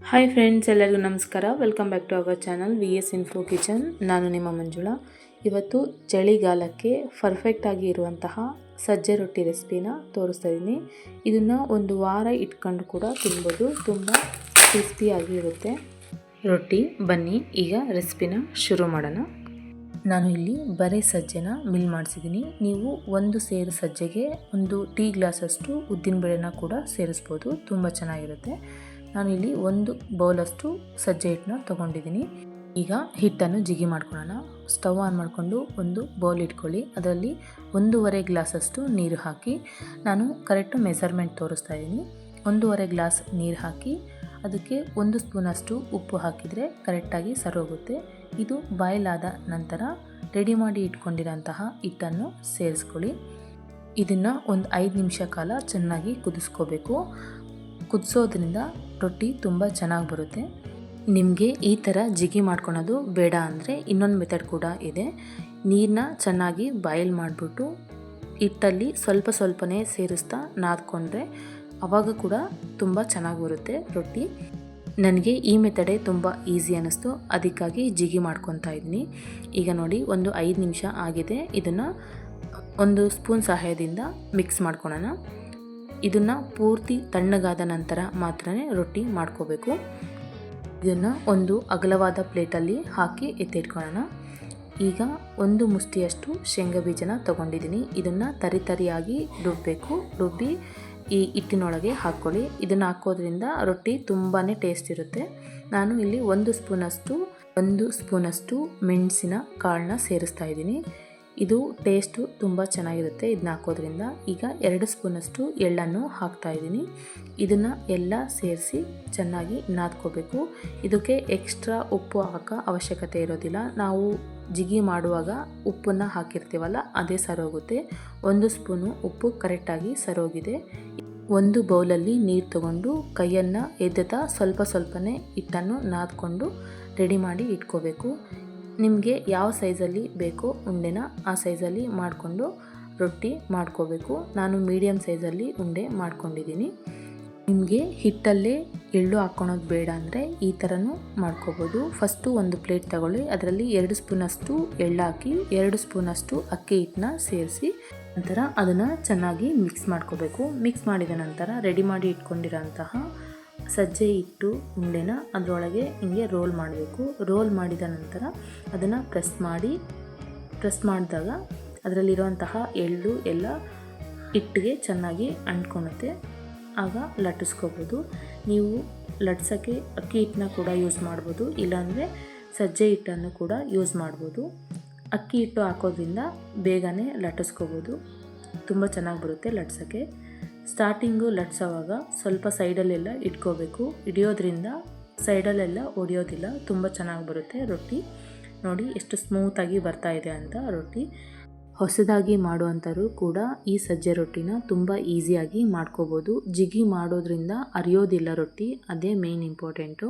Hi friends, ಎಲ್ಲರಿಗೂ ನಮಸ್ಕಾರ. Welcome back to our channel VS info kitchen. ನಾನು ನಿಮ್ಮ ಮಂಜುಳಾ. ಇವತ್ತು ಚಳಿಗಾಲಕ್ಕೆ ಪರ್ಫೆಕ್ಟಾಗಿ ಇರುವಂತಹ ಸಜ್ಜೆ ರೊಟ್ಟಿ ರೆಸಿಪಿನ ತೋರಿಸ್ತಾ ಇದ್ದೀನಿ. ಇದನ್ನು ಒಂದು ವಾರ ಇಟ್ಕೊಂಡು ಕೂಡ ತಿನ್ಬೋದು. ತುಂಬ ಕ್ರಿಸ್ಪಿಯಾಗಿ ಇರುತ್ತೆ ರೊಟ್ಟಿ. ಬನ್ನಿ ಈಗ ರೆಸಿಪಿನ ಶುರು ಮಾಡೋಣ. ನಾನು ಇಲ್ಲಿ ಬರೀ ಸಜ್ಜೆನ ಮಿಲ್ ಮಾಡಿಸಿದ್ದೀನಿ. ನೀವು ಒಂದು ಸೇರು ಸಜ್ಜೆಗೆ ಒಂದು ಟೀ ಗ್ಲಾಸಷ್ಟು ಉದ್ದಿನಬೇಳೆನ ಕೂಡ ಸೇರಿಸ್ಬೋದು. ತುಂಬ ಚೆನ್ನಾಗಿರುತ್ತೆ. ನಾನು ಇಲ್ಲಿ ಒಂದು ಬೌಲಷ್ಟು ಸಜ್ಜೆ ಹಿಟ್ಟನ್ನ ತೊಗೊಂಡಿದ್ದೀನಿ. ಈಗ ಹಿಟ್ಟನ್ನು ಜಿಗಿ ಮಾಡ್ಕೊಳ್ಳೋಣ. ಸ್ಟವ್ ಆನ್ ಮಾಡಿಕೊಂಡು ಒಂದು ಬೌಲ್ ಇಟ್ಕೊಳ್ಳಿ. ಅದರಲ್ಲಿ 1.5 ಗ್ಲಾಸಷ್ಟು ನೀರು ಹಾಕಿ, ನಾನು ಕರೆಕ್ಟು ಮೆಸರ್ಮೆಂಟ್ ತೋರಿಸ್ತಾ ಇದ್ದೀನಿ. 1.5 ಗ್ಲಾಸ್ ನೀರು ಹಾಕಿ ಅದಕ್ಕೆ 1 ಸ್ಪೂನಷ್ಟು ಉಪ್ಪು ಹಾಕಿದರೆ ಕರೆಕ್ಟಾಗಿ ಸರೋಗುತ್ತೆ. ಇದು ಬಾಯ್ಲ್ ಆದ ನಂತರ ರೆಡಿ ಮಾಡಿ ಇಟ್ಕೊಂಡಿರೋಂತಹ ಹಿಟ್ಟನ್ನು ಸೇರಿಸ್ಕೊಳ್ಳಿ. ಇದನ್ನು ಒಂದು 5 ನಿಮಿಷ ಕಾಲ ಚೆನ್ನಾಗಿ ಕುದಿಸ್ಕೋಬೇಕು. ಕುದಿಸೋದ್ರಿಂದ ರೊಟ್ಟಿ ತುಂಬ ಚೆನ್ನಾಗಿ ಬರುತ್ತೆ. ನಿಮಗೆ ಈ ಥರ ಜಿಗಿ ಮಾಡ್ಕೊಳೋದು ಬೇಡ ಅಂದರೆ ಇನ್ನೊಂದು ಮೆಥಡ್ ಕೂಡ ಇದೆ. ನೀರನ್ನ ಚೆನ್ನಾಗಿ ಬಾಯ್ಲ್ ಮಾಡಿಬಿಟ್ಟು ಹಿಟ್ಟಲ್ಲಿ ಸ್ವಲ್ಪ ಸ್ವಲ್ಪನೇ ಸೇರಿಸ್ತಾ ನಾದ್ಕೊಂಡ್ರೆ ಆವಾಗ ಕೂಡ ತುಂಬ ಚೆನ್ನಾಗಿ ಬರುತ್ತೆ ರೊಟ್ಟಿ. ನನಗೆ ಈ ಮೆಥಡೇ ತುಂಬ ಈಸಿ ಅನ್ನಿಸ್ತು, ಅದಕ್ಕಾಗಿ ಜಿಗಿ ಮಾಡ್ಕೊತಾ ಇದ್ದೀನಿ. ಈಗ ನೋಡಿ, ಒಂದು 5 ನಿಮಿಷ ಆಗಿದೆ. ಇದನ್ನು ಒಂದು ಸ್ಪೂನ್ ಸಹಾಯದಿಂದ ಮಿಕ್ಸ್ ಮಾಡ್ಕೊಳ್ಳೋಣ. ಇದನ್ನು ಪೂರ್ತಿ ತಣ್ಣಗಾದ ನಂತರ ಮಾತ್ರ ರೊಟ್ಟಿ ಮಾಡ್ಕೋಬೇಕು. ಇದನ್ನು ಒಂದು ಅಗಲವಾದ ಪ್ಲೇಟಲ್ಲಿ ಹಾಕಿ ಎತ್ತಿಟ್ಕೊಳ್ಳೋಣ. ಈಗ ಒಂದು ಮುಷ್ಟಿಯಷ್ಟು ಶೇಂಗಾ ಬೀಜನ ತೊಗೊಂಡಿದ್ದೀನಿ. ಇದನ್ನು ತರಿಯಾಗಿ ರುಬ್ಬಿ ಈ ಹಿಟ್ಟಿನೊಳಗೆ ಹಾಕ್ಕೊಳ್ಳಿ. ಇದನ್ನು ಹಾಕೋದ್ರಿಂದ ರೊಟ್ಟಿ ತುಂಬಾ ಟೇಸ್ಟ್ ಇರುತ್ತೆ. ನಾನು ಇಲ್ಲಿ ಒಂದು ಸ್ಪೂನಷ್ಟು ಮೆಣಸಿನ ಕಾಳನ್ನ ಸೇರಿಸ್ತಾ ಇದ್ದೀನಿ. ಇದು ಟೇಸ್ಟು ತುಂಬ ಚೆನ್ನಾಗಿರುತ್ತೆ ಇದನ್ನ ಹಾಕೋದ್ರಿಂದ. ಈಗ 2 ಸ್ಪೂನಷ್ಟು ಎಳ್ಳನ್ನು ಹಾಕ್ತಾ ಇದ್ದೀನಿ. ಇದನ್ನು ಎಲ್ಲ ಸೇರಿಸಿ ಚೆನ್ನಾಗಿ ನಾದ್ಕೋಬೇಕು. ಇದಕ್ಕೆ ಎಕ್ಸ್ಟ್ರಾ ಉಪ್ಪು ಹಾಕೋ ಅವಶ್ಯಕತೆ ಇರೋದಿಲ್ಲ. ನಾವು ಜಿಗಿ ಮಾಡುವಾಗ ಉಪ್ಪನ್ನು ಹಾಕಿರ್ತೀವಲ್ಲ, ಅದೇ ಸರೋಗುತ್ತೆ. 1 ಸ್ಪೂನು ಉಪ್ಪು ಕರೆಕ್ಟಾಗಿ ಸರೋಗಿದೆ. ಒಂದು ಬೌಲಲ್ಲಿ ನೀರು ತಗೊಂಡು ಕೈಯನ್ನು ಎದ್ದುತ್ತಾ ಸ್ವಲ್ಪನೇ ಹಿಟ್ಟನ್ನು ನಾದ್ಕೊಂಡು ರೆಡಿ ಮಾಡಿ ಇಟ್ಕೋಬೇಕು. ನಿಮಗೆ ಯಾವ ಸೈಜಲ್ಲಿ ಬೇಕೋ ಉಂಡೆನ ಆ ಸೈಜಲ್ಲಿ ಮಾಡಿಕೊಂಡು ರೊಟ್ಟಿ ಮಾಡ್ಕೋಬೇಕು. ನಾನು ಮೀಡಿಯಮ್ ಸೈಜಲ್ಲಿ ಉಂಡೆ ಮಾಡ್ಕೊಂಡಿದ್ದೀನಿ. ನಿಮಗೆ ಹಿಟ್ಟಲ್ಲೇ ಎಳ್ಳು ಹಾಕ್ಕೊಳೋದು ಬೇಡ ಅಂದರೆ ಈ ಥರನೂ ಮಾಡ್ಕೋಬೋದು. ಫಸ್ಟು ಒಂದು ಪ್ಲೇಟ್ ತಗೊಳ್ಳಿ. ಅದರಲ್ಲಿ 2 ಸ್ಪೂನಷ್ಟು ಎಳ್ಳು ಹಾಕಿ 2 ಸ್ಪೂನಷ್ಟು ಅಕ್ಕಿ ಹಿಟ್ಟನ್ನ ಸೇರಿಸಿ ನಂತರ ಅದನ್ನು ಚೆನ್ನಾಗಿ ಮಿಕ್ಸ್ ಮಾಡ್ಕೋಬೇಕು. ಮಿಕ್ಸ್ ಮಾಡಿದ ನಂತರ ರೆಡಿ ಮಾಡಿ ಇಟ್ಕೊಂಡಿರೋಂತಹ ಸಜ್ಜೆ ಹಿಟ್ಟು ಉಂಡೆನ ಅದರೊಳಗೆ ಹಿಂಗೆ ರೋಲ್ ಮಾಡಬೇಕು. ರೋಲ್ ಮಾಡಿದ ನಂತರ ಅದನ್ನು ಪ್ರೆಸ್ ಮಾಡಿದಾಗ ಅದರಲ್ಲಿರುವಂತಹ ಎಳ್ಳು ಎಲ್ಲ ಹಿಟ್ಟಿಗೆ ಚೆನ್ನಾಗಿ ಅಂಟ್ಕೊಳುತ್ತೆ. ಆಗ ಲಟ್ಟಿಸ್ಕೋಬೋದು. ನೀವು ಲಟ್ಸೋಕ್ಕೆ ಅಕ್ಕಿ ಹಿಟ್ಟನ್ನ ಕೂಡ ಯೂಸ್ ಮಾಡ್ಬೋದು, ಇಲ್ಲಾಂದರೆ ಸಜ್ಜೆ ಹಿಟ್ಟನ್ನು ಕೂಡ ಯೂಸ್ ಮಾಡ್ಬೋದು. ಅಕ್ಕಿ ಹಿಟ್ಟು ಹಾಕೋದ್ರಿಂದ ಬೇಗನೆ ಲಟ್ಟಿಸ್ಕೋಬೋದು. ತುಂಬ ಚೆನ್ನಾಗಿ ಬರುತ್ತೆ ಲಟ್ಸೋಕ್ಕೆ. ಸ್ಟಾರ್ಟಿಂಗು ಲಟ್ಸೋವಾಗ ಸ್ವಲ್ಪ ಸೈಡಲ್ಲೆಲ್ಲ ಇಟ್ಕೋಬೇಕು. ಹಿಡಿಯೋದ್ರಿಂದ ಸೈಡಲ್ಲೆಲ್ಲ ಒಡೆಯೋದಿಲ್ಲ, ತುಂಬ ಚೆನ್ನಾಗಿ ಬರುತ್ತೆ ರೊಟ್ಟಿ. ನೋಡಿ ಎಷ್ಟು ಸ್ಮೂತಾಗಿ ಬರ್ತಾ ಇದೆ ಅಂತ ರೊಟ್ಟಿ. ಹೊಸದಾಗಿ ಮಾಡುವಂಥವ್ರು ಕೂಡ ಈ ಸಜ್ಜೆ ರೊಟ್ಟಿನ ತುಂಬ ಈಸಿಯಾಗಿ ಮಾಡ್ಕೋಬೋದು. ಜಿಗಿ ಮಾಡೋದ್ರಿಂದ ಅರಿಯೋದಿಲ್ಲ ರೊಟ್ಟಿ, ಅದೇ ಮೇನ್ ಇಂಪಾರ್ಟೆಂಟು.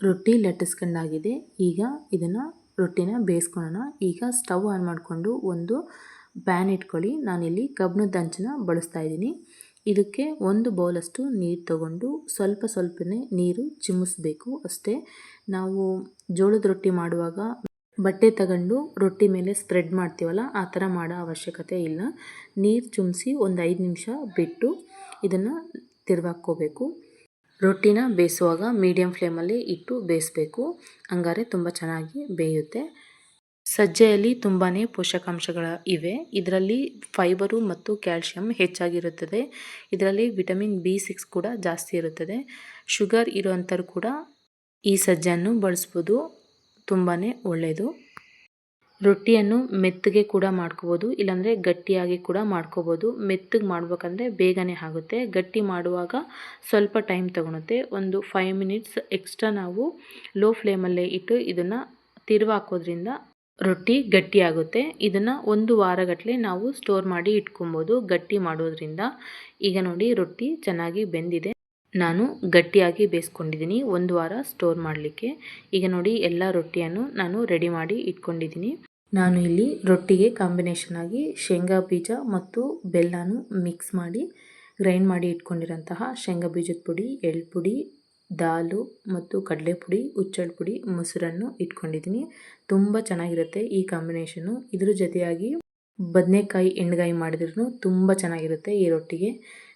ರೊಟ್ಟಿ ಲಟ್ಟಿಸ್ಕೊಂಡಾಗಿದೆ. ಈಗ ಇದನ್ನು ರೊಟ್ಟಿನ ಬೇಯಿಸ್ಕೊಳ್ಳೋಣ. ಈಗ ಸ್ಟವ್ ಆನ್ ಮಾಡಿಕೊಂಡು ಒಂದು ಪ್ಯಾನ್ ಇಟ್ಕೊಳ್ಳಿ. ನಾನಿಲ್ಲಿ ಕಬ್ಬಿಣದ ಹಂಚನ್ನ ಬಳಸ್ತಾ ಇದ್ದೀನಿ. ಇದಕ್ಕೆ 1 ಬೌಲಷ್ಟು ನೀರು ತಗೊಂಡು ಸ್ವಲ್ಪನೇ ನೀರು ಚಿಮ್ಮಿಸ್ಬೇಕು ಅಷ್ಟೇ. ನಾವು ಜೋಳದ ರೊಟ್ಟಿ ಮಾಡುವಾಗ ಬಟ್ಟೆ ತಗೊಂಡು ರೊಟ್ಟಿ ಮೇಲೆ ಸ್ಪ್ರೆಡ್ ಮಾಡ್ತೀವಲ್ಲ, ಆ ಥರ ಮಾಡೋ ಅವಶ್ಯಕತೆ ಇಲ್ಲ. ನೀರು ಚಿಮ್ಮಿಸಿ ಒಂದು 5 ನಿಮಿಷ ಬಿಟ್ಟು ಇದನ್ನು ತಿರುವಾಕ್ಕೋಬೇಕು. ರೊಟ್ಟಿನ ಬೇಯಿಸುವಾಗ ಮೀಡಿಯಮ್ ಫ್ಲೇಮಲ್ಲಿ ಇಟ್ಟು ಬೇಯಿಸಬೇಕು, ಹಂಗಾರೆ ತುಂಬ ಚೆನ್ನಾಗಿ ಬೇಯುತ್ತೆ. ಸಜ್ಜೆಯಲ್ಲಿ ತುಂಬಾ ಪೋಷಕಾಂಶಗಳು ಇವೆ. ಇದರಲ್ಲಿ ಫೈಬರು ಮತ್ತು ಕ್ಯಾಲ್ಶಿಯಂ ಹೆಚ್ಚಾಗಿರುತ್ತದೆ. ಇದರಲ್ಲಿ ವಿಟಮಿನ್ B6 ಕೂಡ ಜಾಸ್ತಿ ಇರುತ್ತದೆ. ಶುಗರ್ ಇರೋವಂಥವ್ರು ಕೂಡ ಈ ಸಜ್ಜೆಯನ್ನು ಬಳಸ್ಬೋದು, ತುಂಬಾ ಒಳ್ಳೆಯದು. ರೊಟ್ಟಿಯನ್ನು ಮೆತ್ತಗೆ ಕೂಡ ಮಾಡ್ಕೋಬೋದು, ಇಲ್ಲಾಂದರೆ ಗಟ್ಟಿಯಾಗಿ ಕೂಡ ಮಾಡ್ಕೋಬೋದು. ಮೆತ್ತಗೆ ಮಾಡ್ಬೇಕಂದ್ರೆ ಬೇಗನೆ ಆಗುತ್ತೆ. ಗಟ್ಟಿ ಮಾಡುವಾಗ ಸ್ವಲ್ಪ ಟೈಮ್ ತಗೊಳುತ್ತೆ. ಒಂದು 5 ಮಿನಿಟ್ಸ್ ಎಕ್ಸ್ಟ್ರಾ ನಾವು ಲೋ ಫ್ಲೇಮಲ್ಲೇ ಇಟ್ಟು ಇದನ್ನು ತಿರುವಾಕೋದ್ರಿಂದ ರೊಟ್ಟಿ ಗಟ್ಟಿಯಾಗುತ್ತೆ. ಇದನ್ನು 1 ವಾರಗಟ್ಟಲೆ ನಾವು ಸ್ಟೋರ್ ಮಾಡಿ ಇಟ್ಕೊಬೋದು ಗಟ್ಟಿ ಮಾಡೋದ್ರಿಂದ. ಈಗ ನೋಡಿ, ರೊಟ್ಟಿ ಚೆನ್ನಾಗಿ ಬೆಂದಿದೆ. ನಾನು ಗಟ್ಟಿಯಾಗಿ ಬೇಯಿಸ್ಕೊಂಡಿದ್ದೀನಿ 1 ವಾರ ಸ್ಟೋರ್ ಮಾಡಲಿಕ್ಕೆ. ಈಗ ನೋಡಿ, ಎಲ್ಲ ರೊಟ್ಟಿಯನ್ನು ನಾನು ರೆಡಿ ಮಾಡಿ ಇಟ್ಕೊಂಡಿದ್ದೀನಿ. ನಾನು ಇಲ್ಲಿ ರೊಟ್ಟಿಗೆ ಕಾಂಬಿನೇಷನ್ ಆಗಿ ಶೇಂಗಾ ಬೀಜ ಮತ್ತು ಬೆಲ್ಲನೂ ಮಿಕ್ಸ್ ಮಾಡಿ ಗ್ರೈಂಡ್ ಮಾಡಿ ಇಟ್ಕೊಂಡಿರೋಂತಹ ಶೇಂಗಾ ಬೀಜದ ಪುಡಿ, ಎಳ್ಳು ಪುಡಿ, ದಾಲು ಮತ್ತು ಕಡಲೆಪುಡಿ, ಹುಚ್ಚಳ ಪುಡಿ, ಮೊಸರನ್ನು ಇಟ್ಕೊಂಡಿದ್ದೀನಿ. ತುಂಬ ಚೆನ್ನಾಗಿರುತ್ತೆ ಈ ಕಾಂಬಿನೇಷನ್ನು. ಇದ್ರ ಜೊತೆಯಾಗಿ ಬದನೆಕಾಯಿ ಎಣ್ಗಾಯಿ ಮಾಡಿದ್ರೂ ತುಂಬ ಚೆನ್ನಾಗಿರುತ್ತೆ ಈ ರೊಟ್ಟಿಗೆ.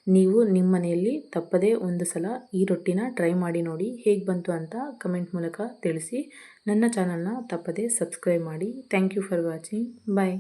ನೀವು ನಿಮ್ಮ ಮನೆಯಲ್ಲಿ ತಪ್ಪದೇ ಒಂದು ಸಲ ಈ ರೊಟ್ಟಿನ ಟ್ರೈ ಮಾಡಿ ನೋಡಿ, ಹೇಗೆ ಬಂತು ಅಂತ ಕಮೆಂಟ್ ಮೂಲಕ ತಿಳಿಸಿ. ನನ್ನ ಚಾನಲ್ನ ತಪ್ಪದೇ ಸಬ್ಸ್ಕ್ರೈಬ್ ಮಾಡಿ. Thank you for watching. Bye.